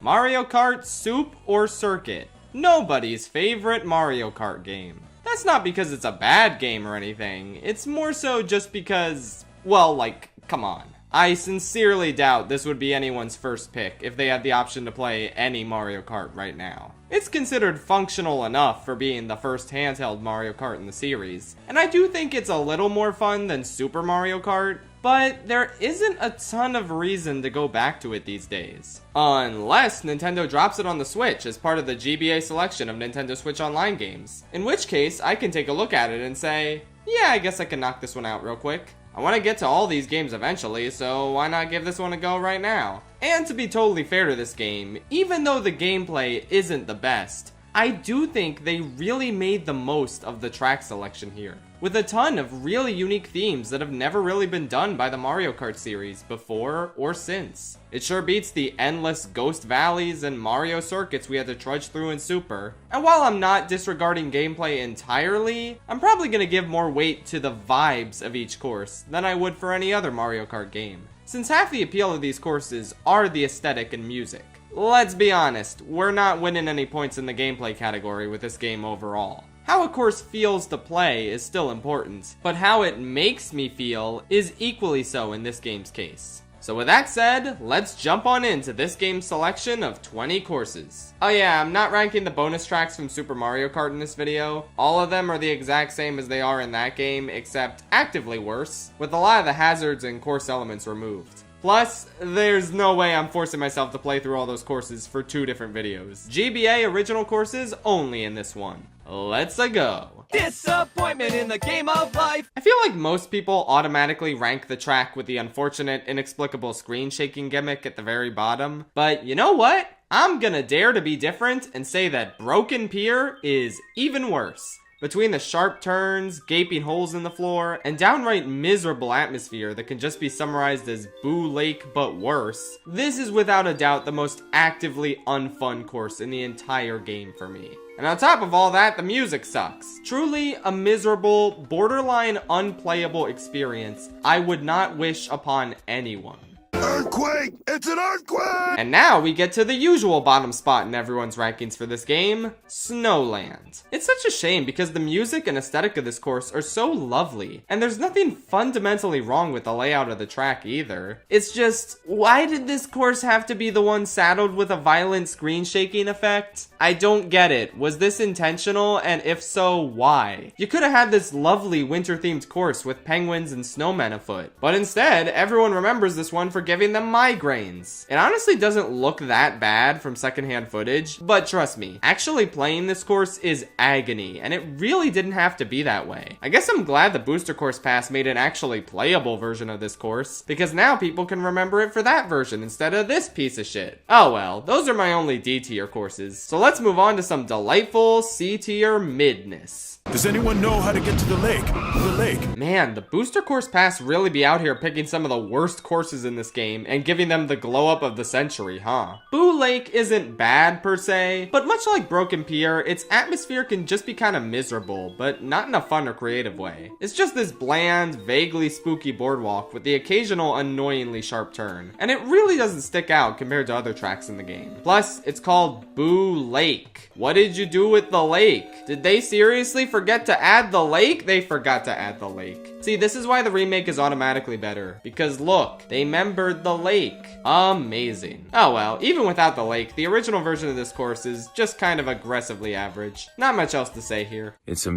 Mario Kart Soup or Circuit? Nobody's favorite Mario Kart game. That's not because it's a bad game or anything, it's more so just because, well, like, come on. I sincerely doubt this would be anyone's first pick if they had the option to play any Mario Kart right now. It's considered functional enough for being the first handheld Mario Kart in the series, and I do think it's a little more fun than Super Mario Kart, but there isn't a ton of reason to go back to it these days. Unless Nintendo drops it on the Switch as part of the GBA selection of Nintendo Switch Online games. In which case, I can take a look at it and say, yeah, I guess I can knock this one out real quick. I want to get to all these games eventually, so why not give this one a go right now? And to be totally fair to this game, even though the gameplay isn't the best, I do think they really made the most of the track selection here, with a ton of really unique themes that have never really been done by the Mario Kart series before or since. It sure beats the endless Ghost Valleys and Mario circuits we had to trudge through in Super. And while I'm not disregarding gameplay entirely, I'm probably gonna give more weight to the vibes of each course than I would for any other Mario Kart game, since half the appeal of these courses are the aesthetic and music. Let's be honest, we're not winning any points in the gameplay category with this game overall. How a course feels to play is still important, but how it makes me feel is equally so in this game's case. So with that said, let's jump on into this game's selection of 20 courses. Oh yeah, I'm not ranking the bonus tracks from Super Mario Kart in this video. All of them are the exact same as they are in that game, except actively worse, with a lot of the hazards and course elements removed. Plus, there's no way I'm forcing myself to play through all those courses for 2 different videos. GBA original courses only in this one. Let's-a go. Disappointment in the game of life. I feel like most people automatically rank the track with the unfortunate, inexplicable screen shaking gimmick at the very bottom. But you know what? I'm gonna dare to be different and say that Broken Pier is even worse. Between the sharp turns, gaping holes in the floor, and downright miserable atmosphere that can just be summarized as Boo Lake but worse, this is without a doubt the most actively unfun course in the entire game for me. And on top of all that, the music sucks. Truly a miserable, borderline unplayable experience I would not wish upon anyone. Earthquake! It's an earthquake! And now we get to the usual bottom spot in everyone's rankings for this game, Snowland. It's such a shame because the music and aesthetic of this course are so lovely, and there's nothing fundamentally wrong with the layout of the track either. It's just, why did this course have to be the one saddled with a violent screen shaking effect? I don't get it. Was this intentional, and if so, why? You could have had this lovely winter-themed course with penguins and snowmen afoot, but instead, everyone remembers this one for giving them migraines. It honestly doesn't look that bad from secondhand footage, but trust me, actually playing this course is agony, and it really didn't have to be that way. I guess I'm glad the Booster Course Pass made an actually playable version of this course, because now people can remember it for that version instead of this piece of shit. Oh well, those are my only D tier courses, so let's move on to some delightful C tier midness. Does anyone know how to get to the lake? The lake. Man, the Booster Course Pass really be out here picking some of the worst courses in this game and giving them the glow up of the century, huh? Boo Lake isn't bad per se, but much like Broken Pier, its atmosphere can just be kind of miserable, but not in a fun or creative way. It's just this bland, vaguely spooky boardwalk with the occasional annoyingly sharp turn, and it really doesn't stick out compared to other tracks in the game. Plus, it's called Boo Lake. What did you do with the lake? Did they seriously forget to add the lake? They forgot to add the lake. See, this is why the remake is automatically better, because look, they remembered the lake. Amazing. Oh well, even without the lake, the original version of this course is just kind of aggressively average. Not much else to say here. It's a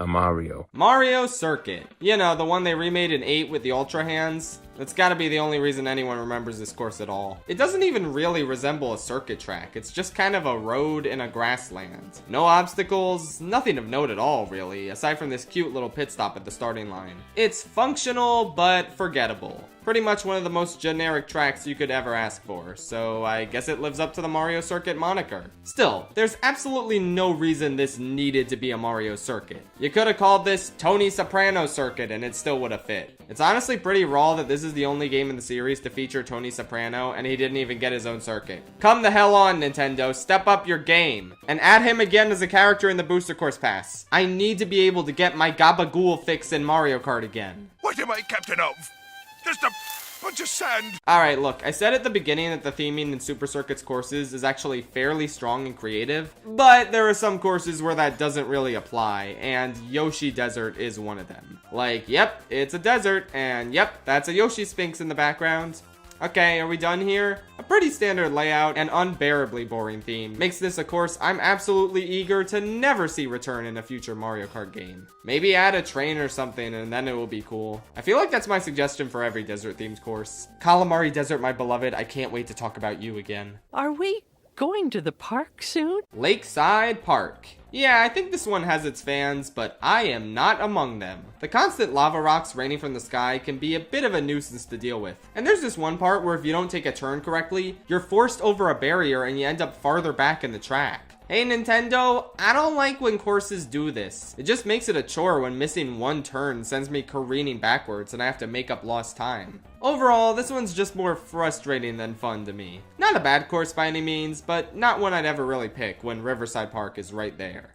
Mario. Mario Circuit. You know, the one they remade in 8 with the Ultra Hands. That's gotta be the only reason anyone remembers this course at all. It doesn't even really resemble a circuit track. It's just kind of a road in a grassland. No obstacles, nothing of note at all, really, aside from this cute little pit stop at the starting line. It's functional, but forgettable. Pretty much one of the most generic tracks you could ever ask for, so I guess it lives up to the Mario Circuit moniker. Still, there's absolutely no reason this needed to be a Mario Circuit. You could have called this Tony Soprano Circuit and it still would have fit. It's honestly pretty raw that this is the only game in the series to feature Tony Soprano and he didn't even get his own circuit. Come the hell on, Nintendo, step up your game. And add him again as a character in the Booster Course Pass. I need to be able to get my Gabagool fix in Mario Kart again. What am I captain of? Just a bunch of sand. Alright, look, I said at the beginning that the theming in Super Circuit's courses is actually fairly strong and creative, but there are some courses where that doesn't really apply, and Yoshi Desert is one of them. Like, yep, it's a desert, and yep, that's a Yoshi Sphinx in the background. Okay, are we done here? A pretty standard layout and unbearably boring theme makes this a course I'm absolutely eager to never see return in a future Mario Kart game. Maybe add a train or something and then it will be cool. I feel like that's my suggestion for every desert themed course. Calamari Desert, my beloved, I can't wait to talk about you again. Are we going to the park soon? Lakeside Park. Yeah, I think this one has its fans, but I am not among them. The constant lava rocks raining from the sky can be a bit of a nuisance to deal with. And there's this one part where if you don't take a turn correctly, you're forced over a barrier and you end up farther back in the track. Hey Nintendo, I don't like when courses do this. It just makes it a chore when missing one turn sends me careening backwards and I have to make up lost time. Overall, this one's just more frustrating than fun to me. Not a bad course by any means, but not one I'd ever really pick when Riverside Park is right there.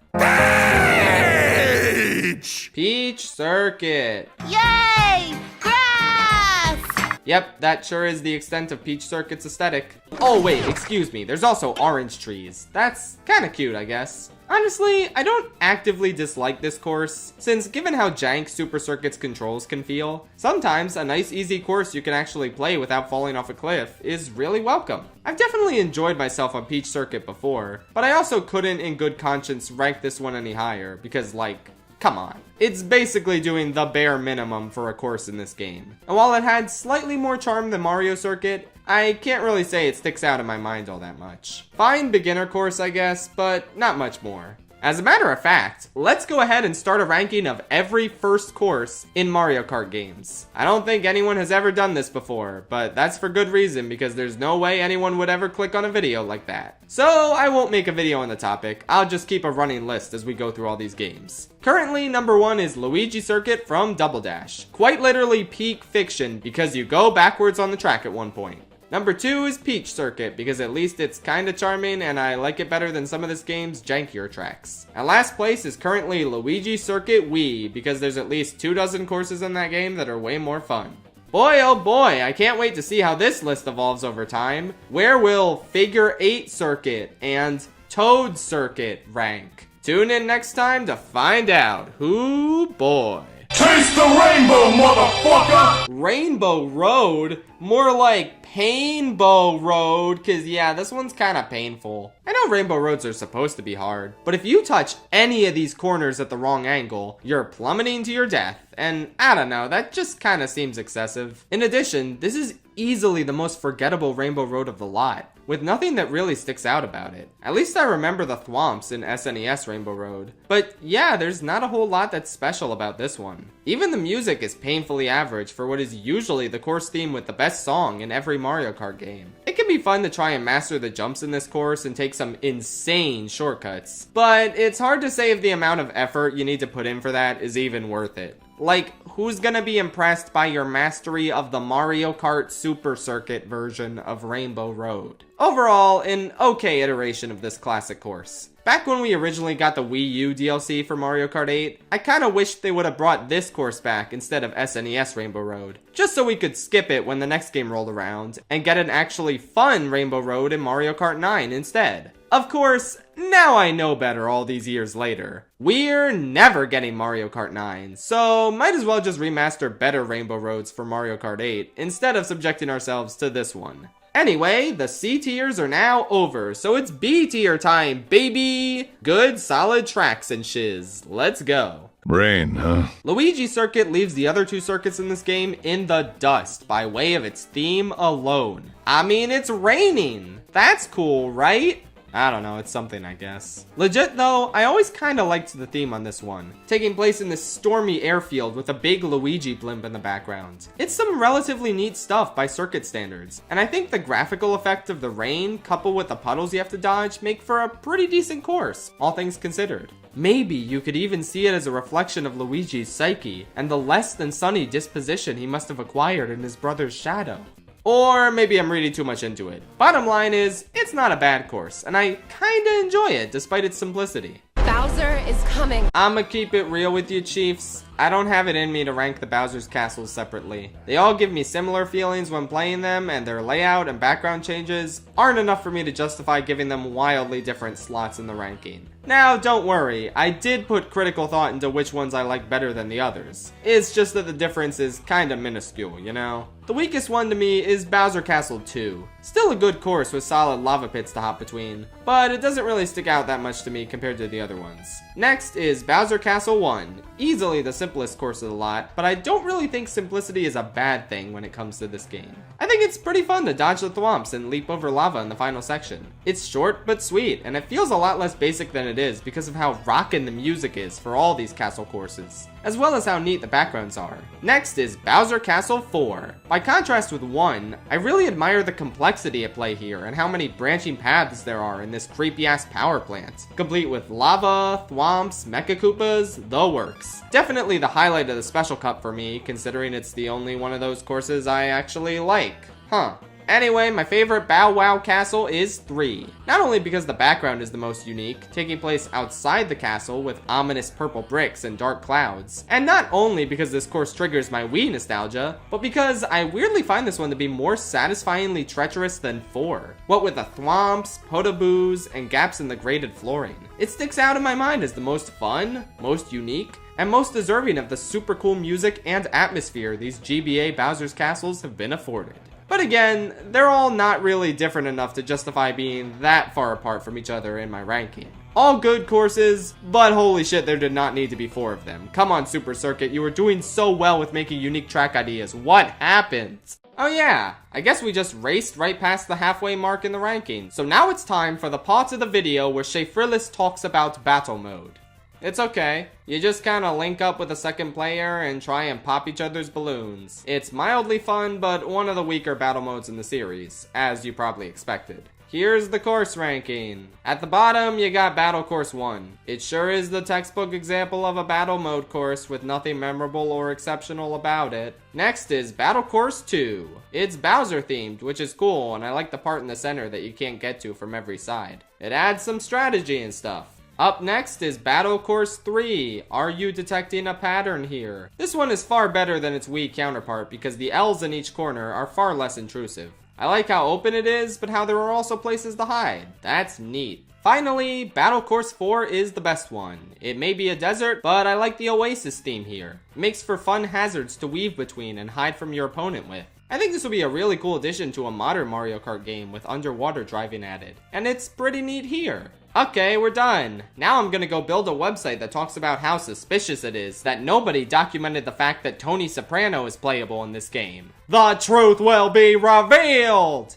Peach Circuit. Yay! Grass! Yep, that sure is the extent of Peach Circuit's aesthetic. Oh wait, excuse me, there's also orange trees. That's kinda cute, I guess. Honestly, I don't actively dislike this course, since given how jank Super Circuit's controls can feel, sometimes a nice easy course you can actually play without falling off a cliff is really welcome. I've definitely enjoyed myself on Peach Circuit before, but I also couldn't in good conscience rank this one any higher, because like, come on. It's basically doing the bare minimum for a course in this game. And while it had slightly more charm than Mario Circuit, I can't really say it sticks out in my mind all that much. Fine beginner course, I guess, but not much more. As a matter of fact, let's go ahead and start a ranking of every first course in Mario Kart games. I don't think anyone has ever done this before, but that's for good reason because there's no way anyone would ever click on a video like that. So I won't make a video on the topic, I'll just keep a running list as we go through all these games. Currently, number 1 is Luigi Circuit from Double Dash. Quite literally peak fiction because you go backwards on the track at one point. Number 2 is Peach Circuit, because at least it's kinda charming and I like it better than some of this game's jankier tracks. At last place is currently Luigi Circuit Wii, because there's at least 24 courses in that game that are way more fun. Boy oh boy, I can't wait to see how this list evolves over time. Where will Figure 8 Circuit and Toad Circuit rank? Tune in next time to find out. Hoo boy. Taste the rainbow, motherfucker! Rainbow Road? More like Painbow Road, cause yeah, this one's kinda painful. I know Rainbow Roads are supposed to be hard, but if you touch any of these corners at the wrong angle, you're plummeting to your death, and I don't know, that just kinda seems excessive. In addition, this is easily the most forgettable Rainbow Road of the lot, with nothing that really sticks out about it. At least I remember the thwomps in SNES Rainbow Road. But yeah, there's not a whole lot that's special about this one. Even the music is painfully average for what is usually the course theme with the best song in every Mario Kart game. It can be fun to try and master the jumps in this course and take some insane shortcuts, but it's hard to say if the amount of effort you need to put in for that is even worth it. Like, who's gonna be impressed by your mastery of the Mario Kart Super Circuit version of Rainbow Road? Overall, an okay iteration of this classic course. Back when we originally got the Wii U DLC for Mario Kart 8, I kinda wished they would have brought this course back instead of SNES Rainbow Road, just so we could skip it when the next game rolled around, and get an actually fun Rainbow Road in Mario Kart 9 instead. Of course, now I know better all these years later. We're never getting Mario Kart 9, so might as well just remaster better Rainbow Roads for Mario Kart 8 instead of subjecting ourselves to this one. Anyway, the C tiers are now over, so it's B tier time, baby! Good, solid tracks and shiz. Let's go. Rain, huh? Luigi Circuit leaves the other two circuits in this game in the dust by way of its theme alone. I mean, it's raining! That's cool, right? I don't know, it's something I guess. Legit though, I always kinda liked the theme on this one, taking place in this stormy airfield with a big Luigi blimp in the background. It's some relatively neat stuff by circuit standards, and I think the graphical effect of the rain coupled with the puddles you have to dodge make for a pretty decent course, all things considered. Maybe you could even see it as a reflection of Luigi's psyche, and the less than sunny disposition he must have acquired in his brother's shadow. Or maybe I'm reading too much into it. Bottom line is, it's not a bad course, and I kinda enjoy it despite its simplicity. Bowser is coming. I'ma keep it real with you, Chiefs. I don't have it in me to rank the Bowser's castles separately. They all give me similar feelings when playing them, and their layout and background changes aren't enough for me to justify giving them wildly different slots in the ranking. Now, don't worry, I did put critical thought into which ones I like better than the others. It's just that the difference is kinda minuscule, you know? The weakest one to me is Bowser Castle 2. Still a good course with solid lava pits to hop between, but it doesn't really stick out that much to me compared to the other ones. Next is Bowser Castle 1. Easily the simplest course of the lot, but I don't really think simplicity is a bad thing when it comes to this game. I think it's pretty fun to dodge the thwomps and leap over lava in the final section. It's short but sweet, and it feels a lot less basic than it is because of how rockin' the music is for all these castle courses, as well as how neat the backgrounds are. Next is Bowser Castle 4. By contrast with 1, I really admire the complexity at play here and how many branching paths there are in this creepy-ass power plant, complete with lava, thwomps, Mecha Koopas, the works. Definitely the highlight of the Special Cup for me, considering it's the only one of those courses I actually like. Huh. Anyway, my favorite Bow Wow castle is 3. Not only because the background is the most unique, taking place outside the castle with ominous purple bricks and dark clouds, and not only because this course triggers my Wii nostalgia, but because I weirdly find this one to be more satisfyingly treacherous than 4. What with the thwomps, potaboos, and gaps in the graded flooring. It sticks out in my mind as the most fun, most unique, and most deserving of the super cool music and atmosphere these GBA Bowser's castles have been afforded. But again, they're all not really different enough to justify being that far apart from each other in my ranking. All good courses, but holy shit, there did not need to be 4 of them. Come on, Super Circuit, you were doing so well with making unique track ideas. What happened? Oh yeah, I guess we just raced right past the halfway mark in the ranking. So now it's time for the part of the video where Schaffrillas talks about battle mode. It's okay. You just kinda link up with a second player and try and pop each other's balloons. It's mildly fun, but one of the weaker battle modes in the series, as you probably expected. Here's the course ranking. At the bottom, you got Battle Course 1. It sure is the textbook example of a battle mode course with nothing memorable or exceptional about it. Next is Battle Course 2. It's Bowser themed, which is cool, and I like the part in the center that you can't get to from every side. It adds some strategy and stuff. Up next is Battle Course 3. Are you detecting a pattern here? This one is far better than its Wii counterpart because the L's in each corner are far less intrusive. I like how open it is, but how there are also places to hide. That's neat. Finally, Battle Course 4 is the best one. It may be a desert, but I like the Oasis theme here. It makes for fun hazards to weave between and hide from your opponent with. I think this will be a really cool addition to a modern Mario Kart game with underwater driving added. And it's pretty neat here. Okay, we're done. Now I'm gonna go build a website that talks about how suspicious it is that nobody documented the fact that Tony Soprano is playable in this game. The truth will be revealed!